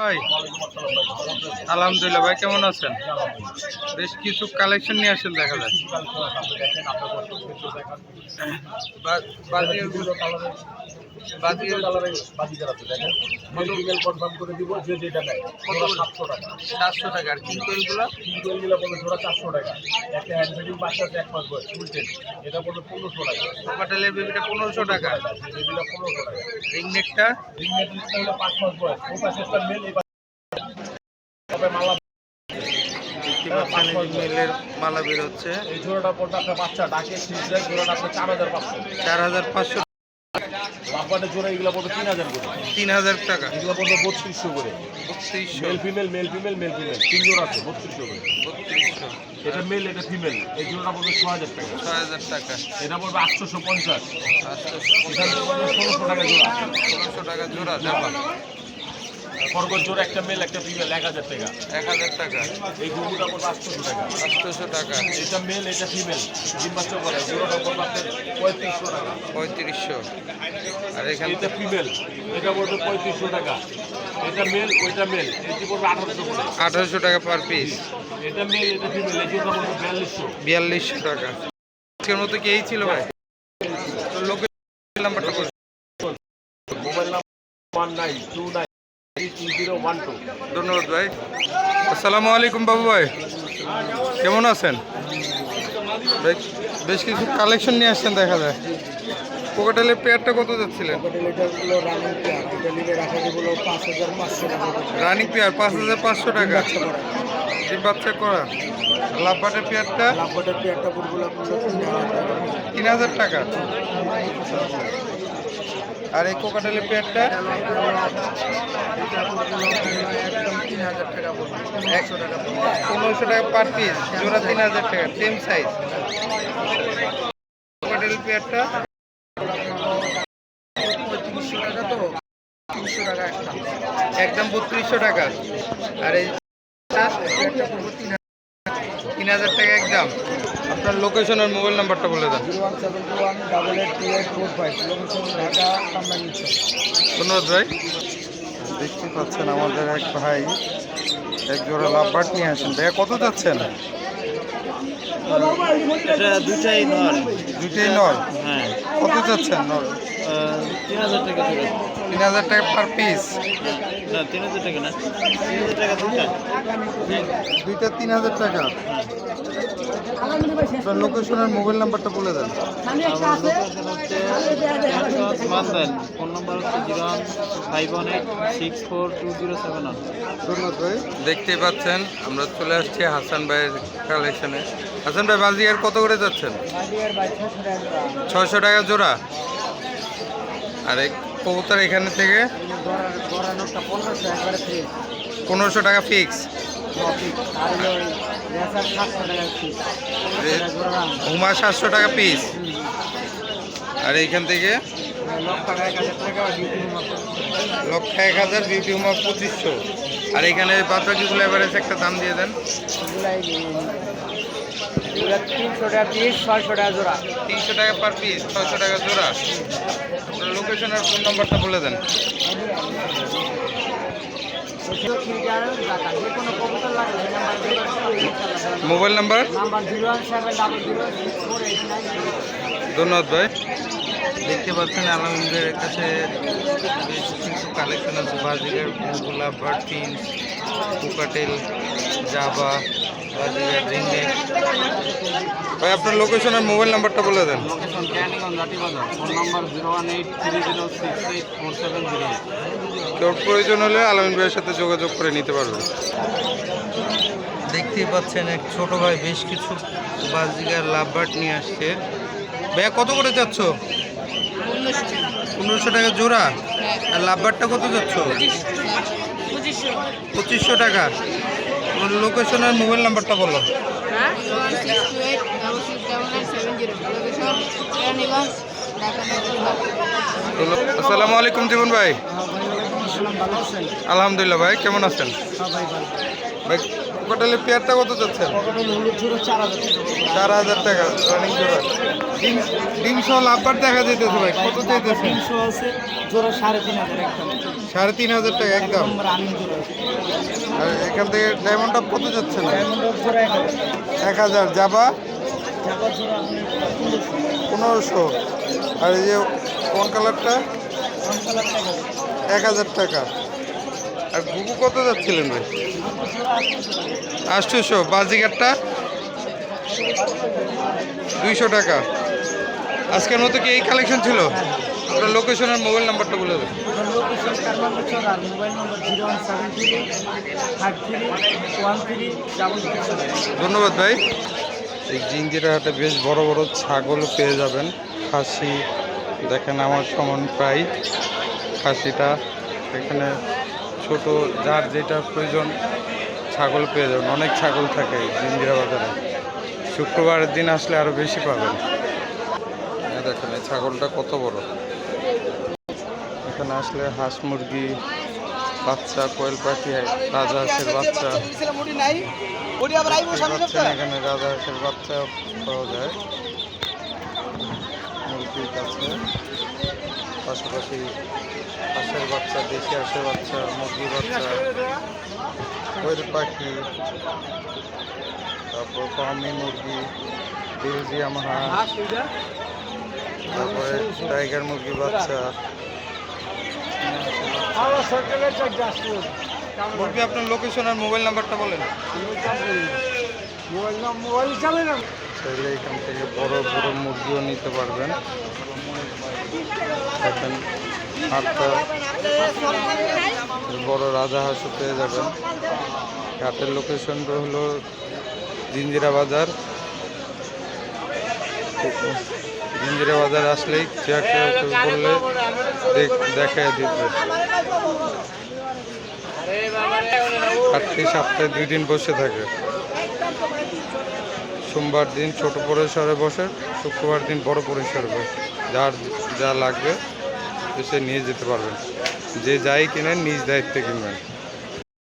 ভাই আলহামদুলিল্লাহ ভাই, কেমন আছেন? বেশ কিছু কালেকশন নিয়ে আসেন দেখা যায়। সাতশো টাকা। আর কিংকোয়েলগুলো জোড়া 400 টাকা। একটা হ্যান্ড ফিটিং বাচ্চা আছে 1 মাস বয়স ফুলটেন, এটা পড়বে 1500 টাকা। কোকাটেলের বেবিটা 1500 টাকা। বেবিটা 1500 টাকা। রিংনেকটা রিংনেকটা হলো 5 মাস বয়স, ওটা চেষ্টা মেল এই তবে মালা দেখতে পাচ্ছেন এই মেলের মালা বের হচ্ছে। এই জোড়াটা পড়বে আপনার বাচ্চা ডাকে সিজের জোড়াটা আপনার 4500। 4500 লাভবাটের জোড়া এগুলো পড়বে 3000 করে। 3000 টাকা। এগুলো পড়বে 3200 করে। 3200 male female male female male female তিন জোড়া আছে 3200 করে। 3200 এটা মেল এটা ফিমেল। এই জোড়াটা পড়বে 6000 টাকা। 6000 টাকা। এটা পড়বে 850। 850 এখানে পড়বে 1600 টাকা জোড়া। 1600 টাকা জোড়া যাবা। খরগোশ জোড়া একটা মেল একটা ফিমেল 1000 টাকা। 1000 টাকা। এই গুগুটা পড়বে 800 টাকা। 800 টাকা। এটা মেল এটা ফিমেল ডিম বাচ্চা করে জোড়াটা পড়বে আপনার 3500 টাকা। 3500। আর এখানে এটা ফিমেল, এটা পড়বে 3500 টাকা। এটা মেল ওইটা মেল, এটি পড়বে 1800 করে। 1800 টাকা পার পিস। এটা মেল এটা ফিমেল, এই জোড়া পড়বে 4200। 4200 টাকা। আজকের মতো কি এই ছিল ভাই? তো লোকের নাম্বারটা বলুন। Mobile number 1929322012। ধন্যবাদ ভাই। আসসালামু আলাইকুম বাবু ভাই, কেমন আছেন? বেশ কিছু কালেকশন নিয়ে আসছেন দেখা যায়। কোকাটেলের পেয়ারটা কত যাচ্ছিলেন? রানিং পেয়ার 5500 টাকা। ডিম বাচ্চা করা। লাভবাটের পেয়ারটা 3000 টাকা। আর এই কোকাটেলের পেয়ারটা 1500 টাকা পার পিস, জোড়া 3000 টাকা, সেম সাইজ। কোকাটেল পেয়ারটা 3500 টাকা, তো 300 টাকা একটা। একদম 3200 টাকা। আর এই 3000 টাকা একদম। আপনার লোকেশন আর মোবাইল নাম্বারটা বলে দেন। 01721882845, লোকেশন ঢাকা কামরাঙ্গীর। ধন্যবাদ ভাই। দেখতে পাচ্ছেন আমাদের এক ভাই এক জোড়া লাভবার্ড নিয়ে আসেন। ভাইয়া কত যাচ্ছেন? এটা দুটাই নর। দুইটাই নর। হ্যাঁ, কত যাচ্ছেন নর? 3000 টাকা করে। 3000 টাকা পার পিস। না 3000 টাকা না, 3000 টাকা দুটা। দুইটা 3000 টাকা। আপনার লোকেশন আর মোবাইল নাম্বারটা বলে দেন। আমার লোকেশন হচ্ছে মান্দান, ফোন নাম্বার হচ্ছে 01518642071। ধন্যবাদ ভাই। দেখতেই পাচ্ছেন আমরা চলে আসছি হাসান ভাইয়ের কালেকশনে। হাসান ভাই, বাজিয়ার কত করে যাচ্ছেন? 600 টাকা জোড়া। আর এই কবুতর এখানে থেকে 1500 টাকা ফিক্স। হুমা 700 টাকা পিস। আর এইখান থেকে 1,1000 বিউটি হুমা 2500। আর এখানে বাদবাকিগুলো এভারেজ একটা দাম দিয়ে দেন। 300 টাকা পিস, 600 টাকা জোড়া। 300 টাকা পার পিস, 600 টাকা জোড়া। আপনার লোকেশন আর ফোন নাম্বারটা বলে দেন। Mobile number 017006489। ধন্যবাদ ভাই। দেখতে পাচ্ছেন আলমগীরের কাছে বেশ কিছু কালেকশন আছে। বাজিগার, গোলাপ, বার্টিন, কোকাটেল, জাবা, বাজিগার, রিংনেক। ভাই আপনার লোকেশন আর মোবাইল নাম্বারটা বলে দেন। Location Kaniganj Lathibazar, phone number 01830684708। তোর প্রয়োজন হলে আলমিন ভাইয়ের সাথে যোগাযোগ করে নিতে পারবেন। দেখতেই পাচ্ছেন এক ছোট ভাই বেশ কিছু বাজিগার লাভবার্ড নিয়ে আসছে। ভাইয়া কত করে যাচ্ছ? 1500 টাকা জোড়া। আর লাভবার্ডটা কত যাচ্ছ? 2500 টাকা। লোকেশন আর মোবাইল নাম্বারটা বলো। আসসালামু আলাইকুম জীবন ভাই। আলহামদুলিল্লাহ ভাই, কেমন আছেন? ভাই কোকাটেলের পেয়ারটা কত যাচ্ছেন? 4000 টাকা রানিং জোড়া। ডিম সহ লাভবার দেখা যেতেছে ভাই, কত চাইতেছেন? জোড়া 3500 একটা। 3,500 টাকা একদম। রানিং জোড়া আর এখান থেকে ডায়মন্ড টপ কত যাচ্ছে না? ডায়মন্ড জোড়া 1,000। জাবা জাবা জোড়া আপনি 1500। আর এই যে কোন কালারটা? 1500 টাকা 1,000 টাকা। আর ঘুঘু কত যাচ্ছিলেন ভাই? 800। বাজিগারটা 200 টাকা। আজকের মতো কি এই কালেকশন ছিল? আপনার লোকেশন আর মোবাইল নাম্বারটা বলে দেবেন। লোকেশন কারমান্ডা চড়া, মোবাইল নম্বর 0173331377। ধন্যবাদ ভাই। এই জিঞ্জিরা হাটে বেশ বড় বড় ছাগল পেয়ে যাবেন। খাসি দেখেন আমার সমান প্রায়। খাসিটা এখানে ছোট, যার যেটা প্রয়োজন ছাগল পেয়ে যাবেন। অনেক ছাগল থাকে এই জিঞ্জিরা বাজারে। শুক্রবারের দিন আসলে আরও বেশি পাবেন। এই দেখেন এই ছাগলটা কত বড়। এখানে আসলে হাঁস মুরগি বাচ্চা, কোয়েল পাখি, রাজহাঁসের বাচ্চা, এখানে রাজহাঁসের বাচ্চা পাওয়া যায় মুরগির কাছে। পাশাপাশি হাঁসের বাচ্চা, দেশি হাঁসের বাচ্চা, মুরগির বাচ্চা, কোয়েল পাখি, তারপর ফার্মি মুরগি, বেলজিয়াম হাঁস, তারপরে টাইগার মুরগির বাচ্চা। মুরগি আপনার লোকেশন আর মোবাইল নাম্বারটা বলেন। চাইলে এখান থেকে বড় বড় মুরগিও নিতে পারবেন। দেখেন হাটটা বড় রাজহাঁসও পেয়ে যাবেন। হাটের লোকেশনটা হলো জিঞ্জিরা বাজার। জিঞ্জিরা বাজার আসলেই চেয়ারটা বললে দেখায় দিবে। হাটটি সপ্তাহে 2 দিন বসে থাকে। সোমবার দিন ছোট পরিসরে বসে, শুক্রবার দিন বড় পরিসরে বসে। যার যা লাগবে সে নিয়ে যেতে পারবেন। যে যাই কিনেন নিজ দায়িত্বে কিনবেন।